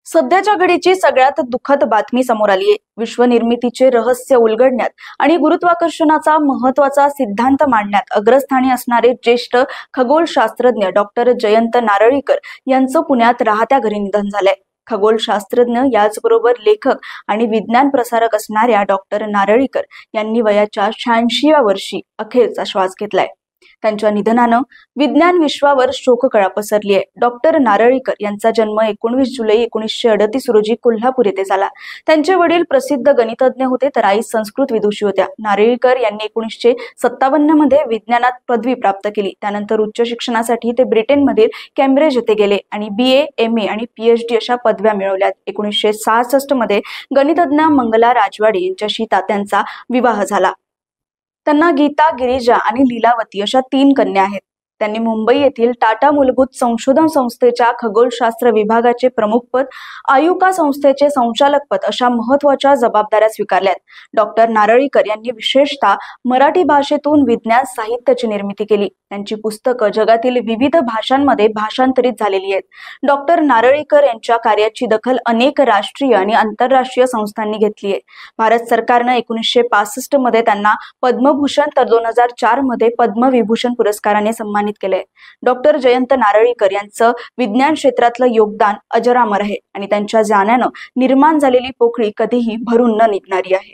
सध्याच्या घडीची सगळ्यात दुःखद बातमी समोर आली आहे। विश्वनिर्मितीचे रहस्य उलगडण्यात आणि गुरुत्वाकर्षणाचा महत्त्वाचा सिद्धांत मांडण्यात अग्रस्थानी असणारे ज्येष्ठ खगोलशास्त्रज्ञ डॉक्टर जयंत नारळीकर यांचं पुण्यात राहत्या घरी निधन झालंय। खगोलशास्त्रज्ञ याचबरोबर लेखक आणि विज्ञान प्रसारक असणाऱ्या डॉक्टर नारळीकर यांनी वयाच्या 86व्या वर्षी अखेरचा श्वास घेतलाय। त्यांच्या निधनानं विज्ञान विश्वावर शोककळा पसरली आहे। डॉक्टर नारळीकर यांचा जन्म 19 जुलै 1938 रोजी कोल्हापूर येथे झाला। त्यांचे वडील प्रसिद्ध गणितज्ञ होते तर आई संस्कृत विदुषी होत्या। नारळीकर यांनी 1957 मध्ये विज्ञानात पदवी प्राप्त केली। त्यानंतर उच्च शिक्षणासाठी ते ब्रिटनमधील केम्ब्रिज येथे गेले आणि BA, MA आणि PhD अशा पदव्या मिळवल्या। 1966 मध्ये गणितज्ञ मंगला राजवाडे यांच्याशी त्यांचा विवाह झाला। त्यांना गीता, गिरिजा आणि लीलावती अशा 3 कन्या आहेत। त्यांनी मुंबई येथील टाटा मूलभूत संशोधन संस्थेच्या खगोलशास्त्र विभागाचे प्रमुखपद, आयुका संस्थेचे संचालकपद अशा महत्त्वाच्या जबाबदाऱ्या स्वीकारल्यात। डॉक्टर नारळीकर यांनी विशेषतः मराठी भाषेतून विज्ञान साहित्याची निर्मिती केली। त्यांची पुस्तकं जगातील विविध भाषांमध्ये भाषांतरित झालेली आहेत। डॉक्टर नारळीकर यांच्या कार्याची दखल अनेक राष्ट्रीय आणि आंतरराष्ट्रीय संस्थांनी घेतली आहे। भारत सरकारने 1965 मध्ये त्यांना पद्मभूषण तर 2004 मध्ये पद्मविभूषण पुरस्काराने सन्मानित केले। डॉक्टर जयंत नारळीकर यांचं विज्ञान क्षेत्रातलं योगदान अजरामर आहे आणि त्यांच्या जाण्यानं निर्माण झालेली पोकळी कधीही भरून न निघणारी आहे।